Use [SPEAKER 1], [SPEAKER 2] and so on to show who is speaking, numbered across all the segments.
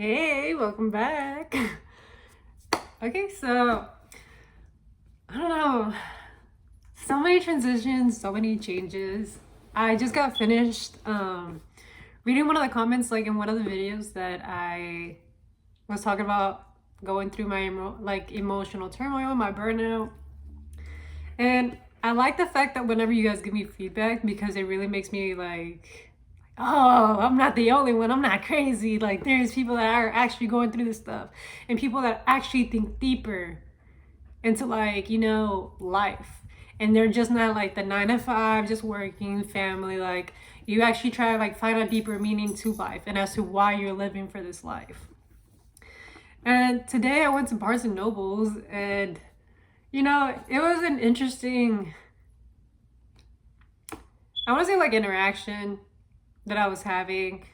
[SPEAKER 1] Hey, welcome back. Okay, so I don't know. So many transitions, so many changes. I just got finished reading one of the comments like in one of the videos that I was talking about going through my emotional turmoil, my burnout. And I like the fact that whenever you guys give me feedback because it really makes me like, oh, I'm not the only one. I'm not crazy. Like, there's people that are actually going through this stuff and people that actually think deeper into, like, life. And they're just not like the 9 to 5, just working, family. Like, you actually try to like find a deeper meaning to life and as to why you're living for this life. And today I went to Barnes and Nobles and it was an interesting, I want to say like interaction that I was having.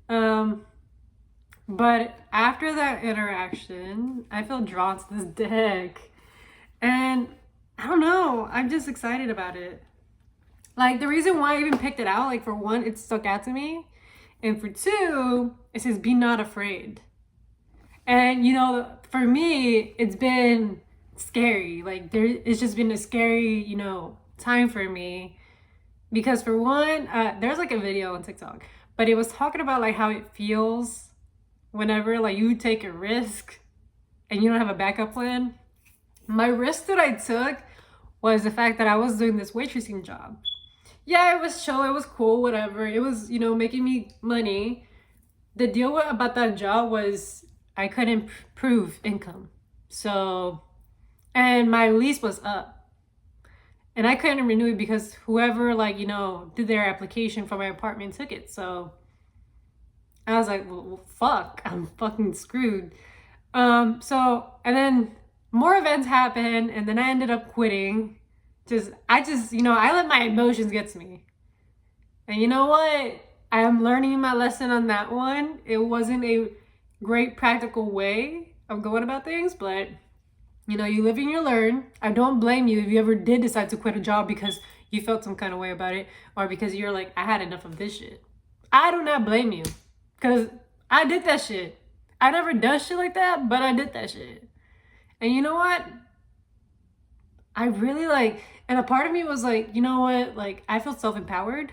[SPEAKER 1] But after that interaction, I feel drawn to this deck. And I don't know, I'm just excited about it. Like, the reason why I even picked it out, like, for one, it stuck out to me. And for two, it says, be not afraid. And, for me, it's been scary. Like, it's just been a scary, time for me. Because for one, there's like a video on TikTok, but it was talking about like how it feels whenever like you take a risk and you don't have a backup plan. My risk that I took was the fact that I was doing this waitressing job. Yeah, it was chill, it was cool, whatever. It was, making me money. The deal about that job was I couldn't prove income. So, and my lease was up. And I couldn't renew it because whoever did their application for my apartment took it. So I was like, well, fuck, I'm fucking screwed. And then more events happened and then I ended up quitting. I let my emotions get to me. And you know what? I am learning my lesson on that one. It wasn't a great practical way of going about things, but you live and you learn. I don't blame you if you ever did decide to quit a job because you felt some kind of way about it or because you're like, I had enough of this shit. I do not blame you because I did that shit. I never done shit like that, but I did that shit. And you know what? I really and a part of me was like, you know what? Like, I feel self-empowered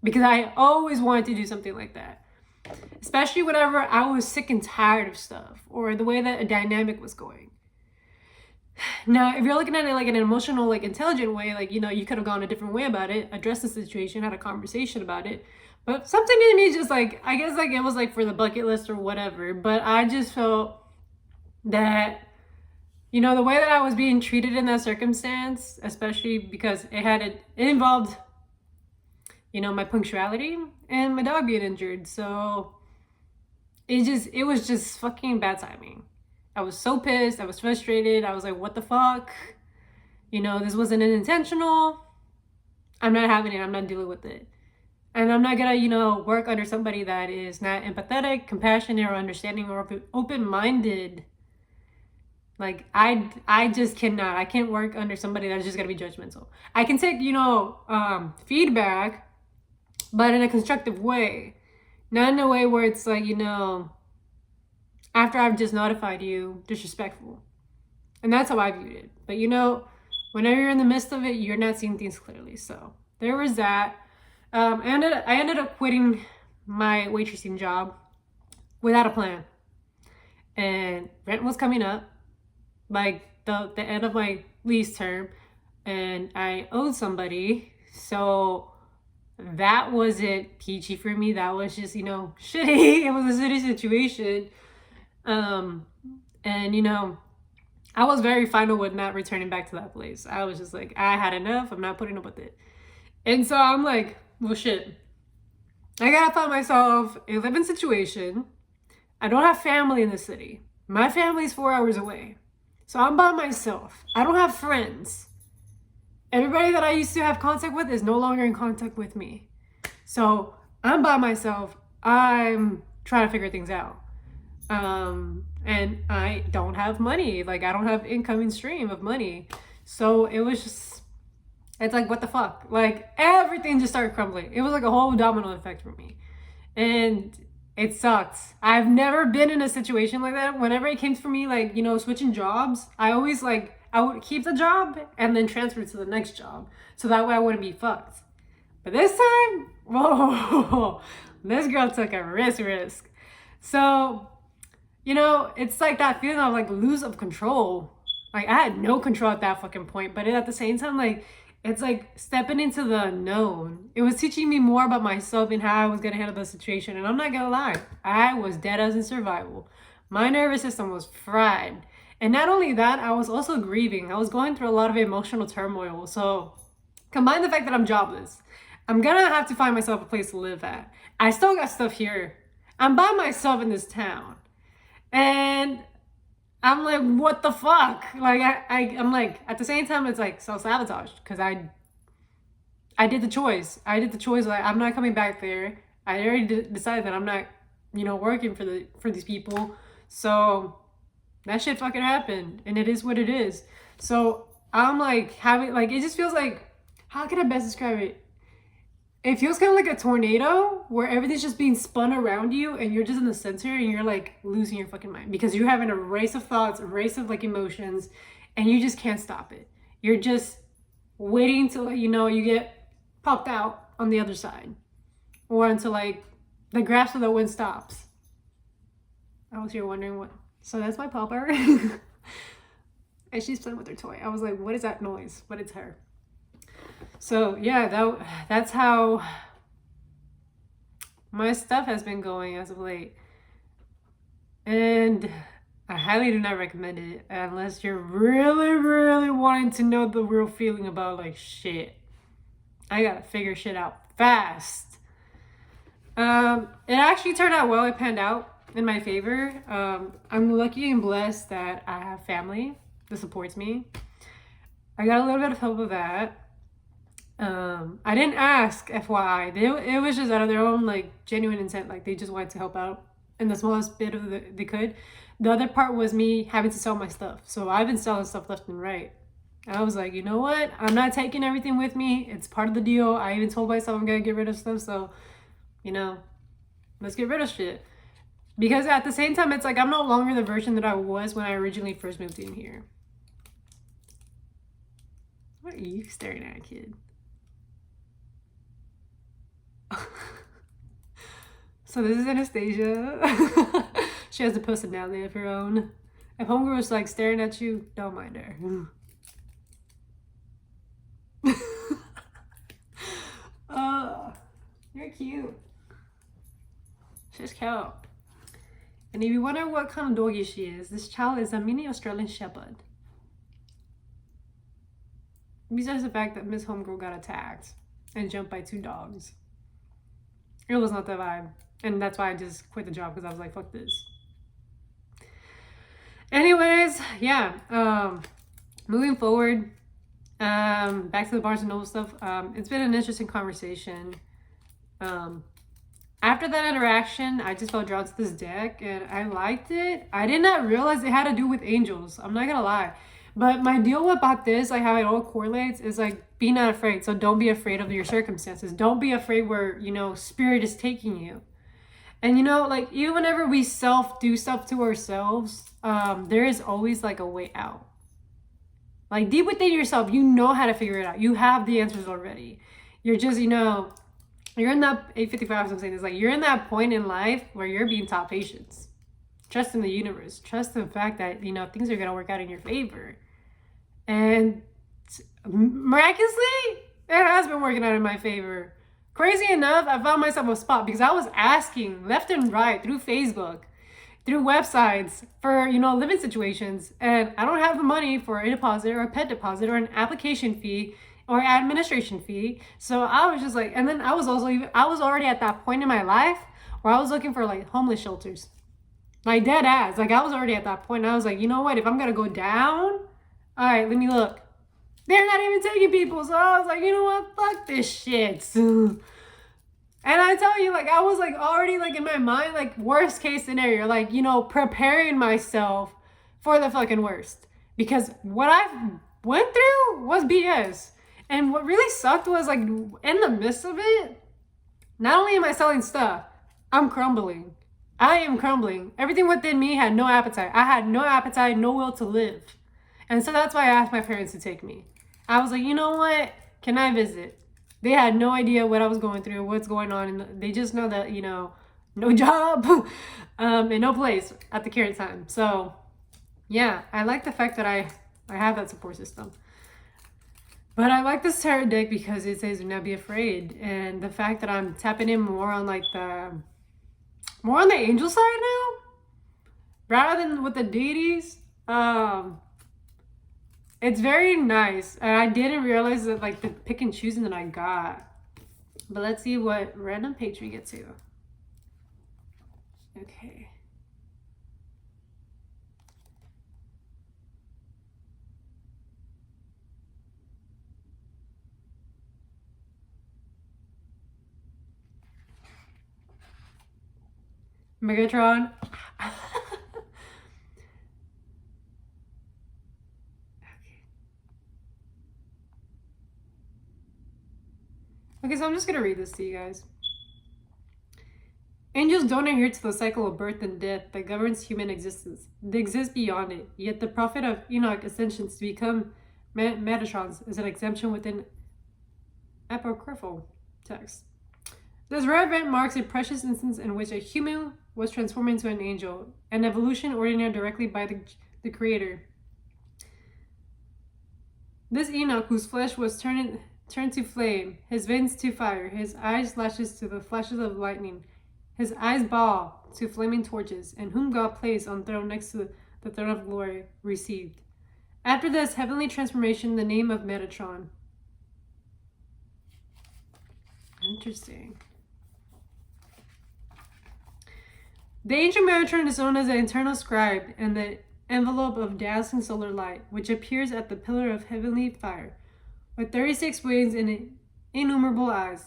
[SPEAKER 1] because I always wanted to do something like that. Especially whenever I was sick and tired of stuff or the way that a dynamic was going. Now, if you're looking at it like an emotional, like intelligent way, like, you could have gone a different way about it, addressed the situation, had a conversation about it. But something in me just like, I guess like it was like for the bucket list or whatever. But I just felt that, the way that I was being treated in that circumstance, especially because it involved, my punctuality and my dog being injured. So it was just fucking bad timing. I was so pissed. I was frustrated. I was like, what the fuck? This wasn't intentional. I'm not having it. I'm not dealing with it. And I'm not gonna, work under somebody that is not empathetic, compassionate, or understanding, or open-minded. Like, I just cannot. I can't work under somebody that's just gonna be judgmental. I can take, feedback, but in a constructive way. Not in a way where it's like, after I've just notified you, disrespectful. And that's how I viewed it. But whenever you're in the midst of it, you're not seeing things clearly. So there was that. I ended up quitting my waitressing job without a plan. And rent was coming up, like the end of my lease term, and I owed somebody. So that wasn't peachy for me. That was just, shitty. It was a shitty situation. And I was very final with not returning back to that place. I was just like, I had enough. I'm not putting up with it. And so I'm like, well, shit. I gotta find myself a living situation. I don't have family in the city. My family's 4 hours away. So I'm by myself. I don't have friends. Everybody that I used to have contact with is no longer in contact with me. So I'm by myself. I'm trying to figure things out. And I don't have money. Like, I don't have incoming stream of money. So it was just, it's like, what the fuck? Like, everything just started crumbling. It was like a whole domino effect for me. And It sucks. I've never been in a situation like that. Whenever it came for me, like, you know, switching jobs, I always like, I would keep the job and then transfer to the next job. So that way I wouldn't be fucked. But this time, whoa, this girl took a risk. So, you know, it's like that feeling of like lose of control. Like I had no control at that fucking point, but at the same time, like it's like stepping into the unknown. It was teaching me more about myself and how I was gonna handle the situation. And I'm not gonna lie, I was dead as in survival. My nervous system was fried. And not only that, I was also grieving. I was going through a lot of emotional turmoil. So combine the fact that I'm jobless. I'm gonna have to find myself a place to live at. I still got stuff here. I'm by myself in this town. And I'm like, what the fuck? Like I'm like, at the same time, it's like self-sabotage because I did the choice. I did the choice. Like I'm not coming back there. I already decided that I'm not, you know, working for these people. So that shit fucking happened, and it is what it is. So I'm like having like it just feels like, how can I best describe it? It feels kind of like a tornado where everything's just being spun around you and you're just in the center and you're like losing your fucking mind because you're having a race of thoughts, a race of like emotions, and you just can't stop it. You're just waiting till, you know, you get popped out on the other side or until like the grasp of the wind stops. I was here wondering what. So that's my popper. And she's playing with her toy. I was like, what is that noise? But it's her. So yeah, that's how my stuff has been going as of late. And I highly do not recommend it unless you're really, really wanting to know the real feeling about like shit. I gotta figure shit out fast. It actually turned out well. It panned out in my favor. I'm lucky and blessed that I have family that supports me. I got a little bit of help with that. I didn't ask, FYI. It was just out of their own like genuine intent. Like they just wanted to help out in the smallest bit of they could. The other part was me having to sell my stuff. So I've been selling stuff left and right. I was like, you know what? I'm not taking everything with me. It's part of the deal. I even told myself I'm gonna get rid of stuff. So, you know, let's get rid of shit. Because at the same time, it's like I'm no longer the version that I was when I originally first moved in here. What are you staring at, kid? So this is Anastasia. She has a personality of her own. If homegirl is like staring at you, don't mind her. You're cute. She's cute. And if you wonder what kind of doggy she is, this child is a mini Australian Shepherd. Besides the fact that Miss Homegirl got attacked and jumped by 2 dogs. It was not the vibe. And that's why I just quit the job because I was like, fuck this. Anyways, yeah. Moving forward, back to the Barnes & Noble stuff. It's been an interesting conversation. After that interaction, I just felt drawn to this deck and I liked it. I did not realize it had to do with angels. I'm not gonna lie. But my deal about this, like how it all correlates, is like be not afraid. So don't be afraid of your circumstances. Don't be afraid where, you know, spirit is taking you. And you know, like even whenever we do stuff to ourselves, there is always like a way out. Like deep within yourself, you know how to figure it out. You have the answers already. You're just, you know, you're in that 855, as I'm saying, it's like you're in that point in life where you're being taught patience. Trust in the universe. Trust in the fact that, you know, things are going to work out in your favor. And miraculously, it has been working out in my favor. Crazy enough, I found myself a spot because I was asking left and right through Facebook, through websites for, you know, living situations. And I don't have the money for a deposit or a pet deposit or an application fee or administration fee. So I was just like, and then I was already at that point in my life where I was looking for like homeless shelters. Like dead ass. Like I was already at that point. And I was like, you know what? If I'm going to go down, all right, let me look. They're not even taking people. So I was like, you know what? Fuck this shit. And I tell you, like, I was like already like in my mind, like worst case scenario, like, you know, preparing myself for the fucking worst. Because what I went through was BS. And what really sucked was like in the midst of it, not only am I selling stuff, I'm crumbling. I am crumbling. Everything within me had no appetite. I had no appetite, no will to live. And so that's why I asked my parents to take me. I was like, you know what? Can I visit? They had no idea what I was going through, what's going on. And they just know that, you know, no job and no place at the current time. So, yeah, I like the fact that I have that support system. But I like this tarot deck because it says do not be afraid. And the fact that I'm tapping in more on like more on the angel side now rather than with the deities. It's very nice. And I didn't realize that like the pick and choosing that I got. But let's see what random page we get to. Okay. Megatron. Okay, so I'm just gonna read this to you guys. Angels don't adhere to the cycle of birth and death that governs human existence. They exist beyond it. Yet the prophet of Enoch ascensions to become Metatrons is an exemption within apocryphal texts. This rare event marks a precious instance in which a human was transformed into an angel, an evolution ordained directly by the Creator. This Enoch, whose flesh was turned to flame, his veins to fire, his eyes lashes to the flashes of lightning, his eyes ball to flaming torches, and whom God placed on throne next to the throne of glory, received. After this heavenly transformation, the name of Metatron. Interesting. The ancient Metatron is known as the eternal scribe and the envelope of dazzling solar light, which appears at the pillar of heavenly fire, with 36 wings and innumerable eyes.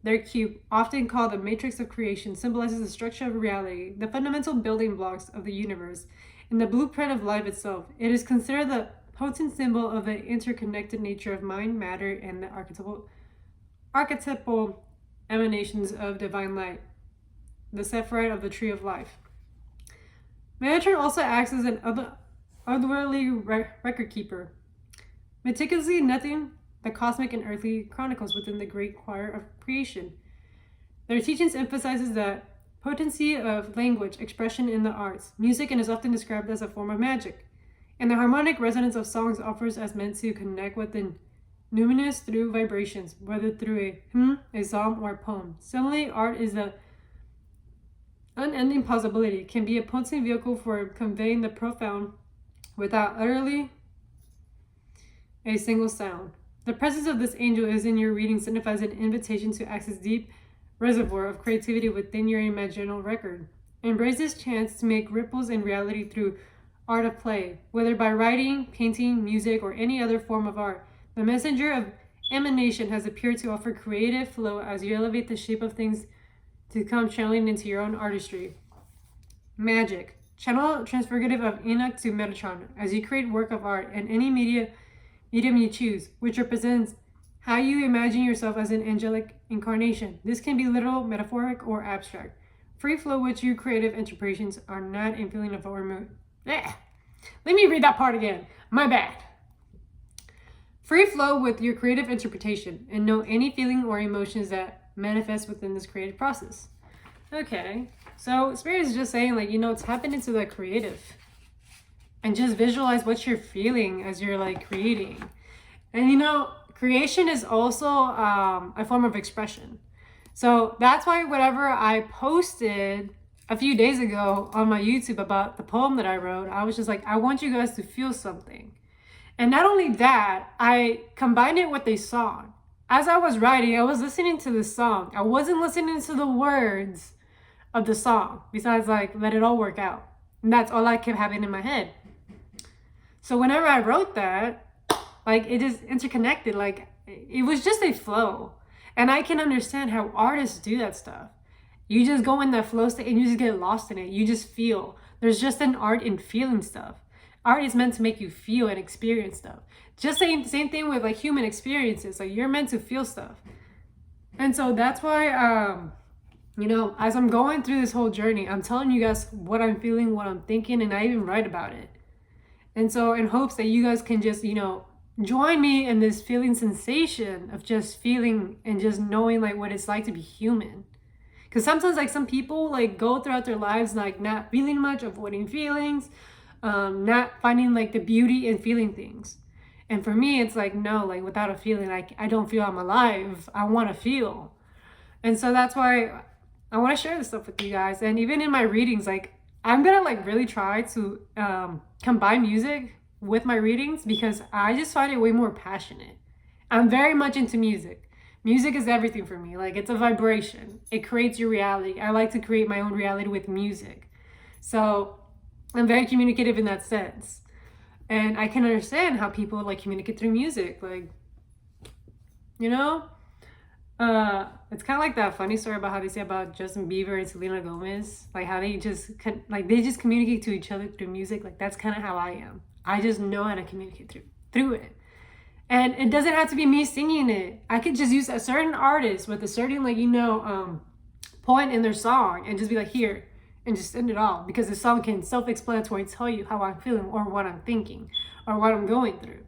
[SPEAKER 1] Their cube, often called the matrix of creation, symbolizes the structure of reality, the fundamental building blocks of the universe, and the blueprint of life itself. It is considered the potent symbol of the interconnected nature of mind, matter, and the archetypal emanations of divine light, the sephirite of the tree of life. Metatron also acts as an otherworldly record keeper, meticulously noting the cosmic and earthly chronicles within the great choir of creation. Their teachings emphasizes the potency of language, expression in the arts, music, and is often described as a form of magic. And the harmonic resonance of songs offers as meant to connect with the numinous through vibrations, whether through a hymn, a psalm, or a poem. Similarly, art is the unending possibility, can be a potent vehicle for conveying the profound without utterly a single sound. The presence of this angel is in your reading signifies an invitation to access deep reservoir of creativity within your imaginal record. Embrace this chance to make ripples in reality through art of play, whether by writing, painting, music, or any other form of art. The messenger of emanation has appeared to offer creative flow as you elevate the shape of things to come channeling into your own artistry. Magic. Channel transformative of Enoch to Metatron as you create work of art and any medium you choose, which represents how you imagine yourself as an angelic incarnation. This can be literal, metaphoric, or abstract. Free flow with your creative interpretations are not a feeling of overmood. Let me read that part again. My bad. Free flow with your creative interpretation and know any feeling or emotions that manifest within this creative process. Okay, so Spirit is just saying, like, you know, tap into the creative and just visualize what you're feeling as you're like creating. And you know, creation is also a form of expression. So that's why whatever I posted a few days ago on my YouTube about the poem that I wrote, I was just like, I want you guys to feel something. And not only that, I combined it with a song. As I was writing, I was listening to the song. I wasn't listening to the words of the song, besides like, let it all work out. And that's all I kept having in my head. So whenever I wrote that, like, it is interconnected. Like, it was just a flow. And I can understand how artists do that stuff. You just go in that flow state and you just get lost in it. You just feel. There's just an art in feeling stuff. Art is meant to make you feel and experience stuff. Just same thing with like human experiences. Like, you're meant to feel stuff. And so that's why You know, as I'm going through this whole journey, I'm telling you guys what I'm feeling, what I'm thinking, and I even write about it. And so, in hopes that you guys can just, you know, join me in this feeling sensation of just feeling and just knowing like what it's like to be human. Because sometimes, like, some people like go throughout their lives like not feeling much, avoiding feelings, not finding like the beauty in feeling things. And for me, it's like, no, like without a feeling, like I don't feel I'm alive. I want to feel. And so that's why I want to share this stuff with you guys. And even in my readings, like I'm gonna like really try to combine music with my readings because I just find it way more passionate. I'm very much into music. Music is everything for me. Like it's a vibration. It creates your reality. I like to create my own reality with music. So I'm very communicative in that sense. And I can understand how people like communicate through music. Like, you know, it's kind of like that funny story about how they say about Justin Bieber and Selena Gomez, like how they just they just communicate to each other through music. Like that's kind of how I am. I just know how to communicate through it, and it doesn't have to be me singing it. I could just use a certain artist with a certain point in their song and just be like here and just end it all because the song can self-explanatory tell you how I'm feeling or what I'm thinking or what I'm going through.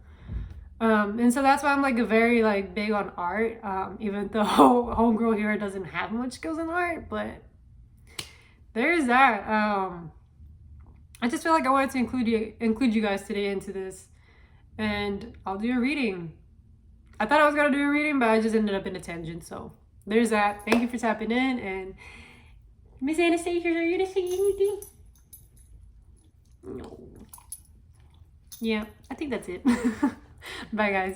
[SPEAKER 1] And so that's why I'm like a very like big on art. Even though homegirl here doesn't have much skills in art, but there is that. I just feel like I wanted to include you guys today into this, and I'll do a reading. I thought I was gonna do a reading, but I just ended up in a tangent. So there's that. Thank you for tapping in. And Miss Anastasia, are you gonna say anything? No. Yeah, I think that's it. Bye, guys.